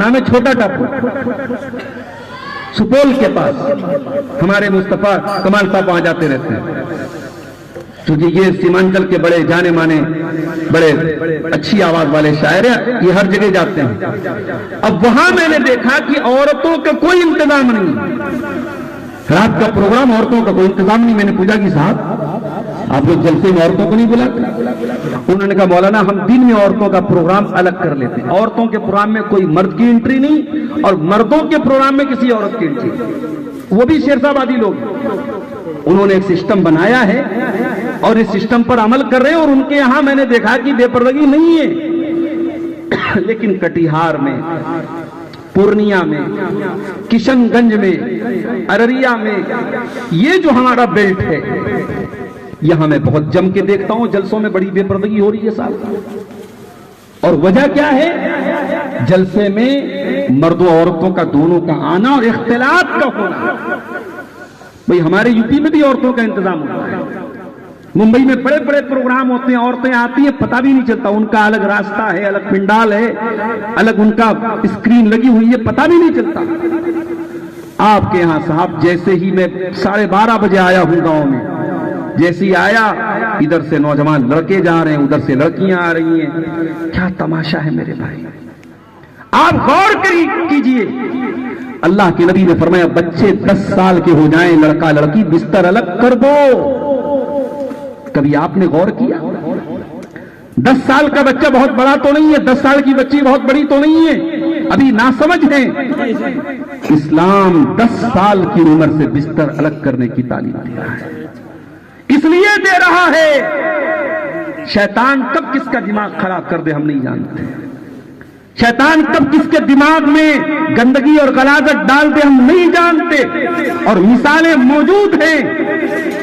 نام ہے چھوٹا ٹاپو، سپول کے پاس ہمارے مصطفیٰ کمال صاحب وہاں جاتے رہتے ہیں، کیونکہ یہ سیمانچل کے بڑے جانے مانے بڑے اچھی آواز والے شاعر ہیں، یہ ہر جگہ جاتے ہیں۔ اب وہاں میں نے دیکھا کہ عورتوں کا کوئی انتظام نہیں، رات کا پروگرام عورتوں کا کوئی انتظام نہیں۔ میں نے پوچھا کہ صاحب آپ لوگ جلسے میں عورتوں کو نہیں بلاتے؟ انہوں نے کہا مولانا ہم دن میں عورتوں کا پروگرام الگ کر لیتے ہیں، عورتوں کے پروگرام میں کوئی مرد کی انٹری نہیں اور مردوں کے پروگرام میں کسی عورت کی انٹری، وہ بھی شیرزابادی لوگ۔ انہوں نے ایک سسٹم بنایا ہے اور اس سسٹم پر عمل کر رہے ہیں، اور ان کے یہاں میں نے دیکھا کہ بے پردگی نہیں ہے۔ لیکن کٹیہار میں، پورنیہ میں، کشن گنج میں، ارریا میں، یہ جو ہمارا بیلٹ ہے یہاں میں بہت جم کے دیکھتا ہوں جلسوں میں بڑی بے پردگی ہو رہی ہے صاحب۔ اور وجہ کیا ہے؟ جلسے میں مردوں عورتوں کا دونوں کا آنا اور اختلاط کا ہونا۔ بھئی ہمارے یو پی میں بھی عورتوں کا انتظام ہوتا ہے، ممبئی میں بڑے بڑے پروگرام ہوتے ہیں، عورتیں آتی ہیں پتہ بھی نہیں چلتا، ان کا الگ راستہ ہے، الگ پنڈال ہے، الگ ان کا اسکرین لگی ہوئی ہے، پتہ بھی نہیں چلتا۔ آپ کے ہاں صاحب جیسے ہی میں 12:30 بجے آیا ہوں گاؤں میں، جیسے ہی آیا ادھر سے نوجوان لڑکے جا رہے ہیں، ادھر سے لڑکیاں آ رہی ہیں، کیا تماشا ہے میرے بھائی۔ آپ غور کیجئے، اللہ کے نبی نے فرمایا بچے 10 سال کے ہو جائیں، لڑکا لڑکی بستر الگ کر دو۔ کبھی آپ نے غور کیا؟ 10 سال کا بچہ بہت بڑا تو نہیں ہے، 10 سال کی بچی بہت بڑی تو نہیں ہے، ابھی ناسمجھ ہیں۔ اسلام 10 سال کی عمر سے بستر الگ کرنے کی تعلیم دے رہا ہے، اس لیے دے رہا ہے شیطان کب کس کا دماغ خراب کر دے ہم نہیں جانتے، شیطان کب کس کے دماغ میں گندگی اور غلاظت ڈال دے ہم نہیں جانتے، اور مثالیں موجود ہیں۔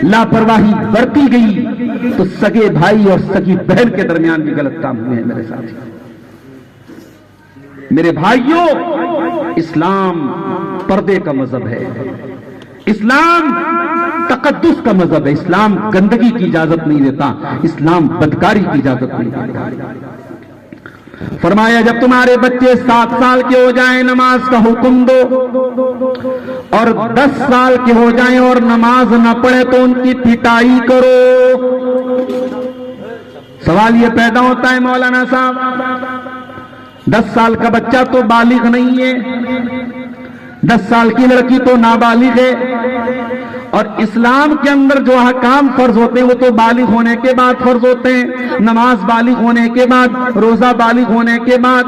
لاپرواہی برتی گئی تو سگے بھائی اور سگی بہن کے درمیان بھی غلط کام ہوئے ہیں میرے ساتھ۔ میرے بھائیوں، اسلام پردے کا مذہب ہے، اسلام تقدس کا مذہب ہے، اسلام گندگی کی اجازت نہیں دیتا، اسلام بدکاری کی اجازت نہیں دیتا۔ فرمایا جب تمہارے بچے 7 سال کے ہو جائیں نماز کا حکم دو، اور 10 سال کے ہو جائیں اور نماز نہ پڑھے تو ان کی پٹائی کرو۔ سوال یہ پیدا ہوتا ہے مولانا صاحب 10 سال کا بچہ تو بالغ نہیں ہے، 10 سال کی لڑکی تو نابالغ ہے، اور اسلام کے اندر جو احکام فرض ہوتے ہیں وہ تو بالغ ہونے کے بعد فرض ہوتے ہیں، نماز بالغ ہونے کے بعد، روزہ بالغ ہونے کے بعد۔